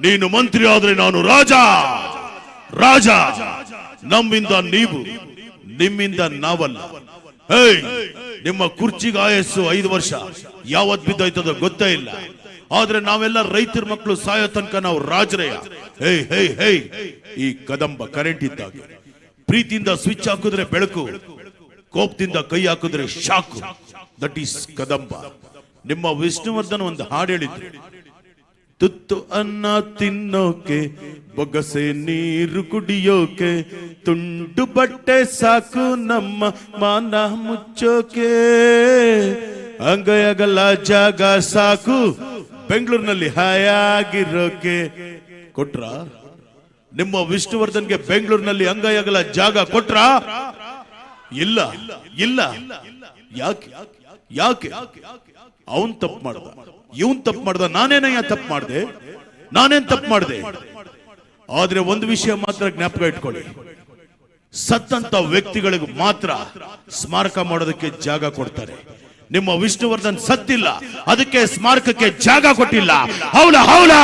ನೀನು ಮಂತ್ರಿ ಆದ್ರೆ ನಾನು ರಾಜ. ರಾಜ ನಮ್ಮಿಂದ ನೀವು, ನಿಮ್ಮಿಂದ ನಾವಲ್ಲ. ನಿಮ್ಮ ಕುರ್ಚಿಗೆ ಆಯಸ್ಸು 5 ವರ್ಷ ಯಾವತ್ ಬಿದ್ದೋಯ್ತದೋ ಗೊತ್ತೇ ಇಲ್ಲ. ಆದ್ರೆ ನಾವೆಲ್ಲ ರೈತರ ಮಕ್ಕಳು ಸಾಯೋ ತನಕ ನಾವು ರಾಜರಯ್ಯ. ಈ ಕದಂಬ ಕರೆಂಟ್ ಇದ್ದಾಗ ಪ್ರೀತಿಯಿಂದ ಸ್ವಿಚ್ ಹಾಕಿದ್ರೆ ಬೆಳಕು, ಕೋಪದಿಂದ ಕೈ ಹಾಕಿದ್ರೆ ಶಾಕು. That is Kadamba. ನಿಮ್ಮ ವಿಷ್ಣುವರ್ಧನ್ ಒಂದು ಹಾಡು ಹೇಳಿದ್ರು, ತುತ್ತು ಅನ್ನ ತಿನ್ನೋಕೆ, ಬೊಗಸೆ ನೀರು ಕುಡಿಯೋಕೆ, ತುಂಡು ಬಟ್ಟೆ ಸಾಕು ನಮ್ಮ ಮಾನ ಮುಚ್ಚೋಕೆ, ಅಂಗೈ ಅಗಲ ಜಾಗ ಸಾಕು ಬೆಂಗಳೂರಿನಲ್ಲಿ ಹಾಯಾಗಿರೋಕೆ. ಕೊಟ್ರ ನಿಮ್ಮ ವಿಷ್ಣುವರ್ಧನ್ಗೆ ಬೆಂಗಳೂರಿನಲ್ಲಿ ಅಂಗೈ ಅಗಲ ಜಾಗ ಕೊಟ್ರ? ಇಲ್ಲ ಇಲ್ಲ. ಯಾಕೆ ಯಾಕೆ? ಅವನ್ ತಪ್ಪು ಮಾಡ್ದ, ಇವನ್ ತಪ್ಪು ಮಾಡ್ದ, ನಾನೇನಯ್ಯ ತಪ್ಪು ಮಾಡ್ದೆ? ನಾನೇನ್ ತಪ್ಪು ಮಾಡ್ದೆ? ಆದ್ರೆ ಒಂದು ವಿಷಯ ಮಾತ್ರ ಜ್ಞಾಪಕ ಇಟ್ಕೊಳ್ಳಿ, ಸತ್ತಂತ ವ್ಯಕ್ತಿಗಳಿಗೆ ಮಾತ್ರ ಸ್ಮಾರಕ ಮಾಡೋದಕ್ಕೆ ಜಾಗ ಕೊಡ್ತಾರೆ. ನಿಮ್ಮ ವಿಷ್ಣುವರ್ಧನ್ ಸತ್ತಿಲ್ಲ, ಅದಕ್ಕೆ ಸ್ಮಾರಕಕ್ಕೆ ಜಾಗ ಕೊಟ್ಟಿಲ್ಲ. ಹೌಲಾ ಹೌಲಾ.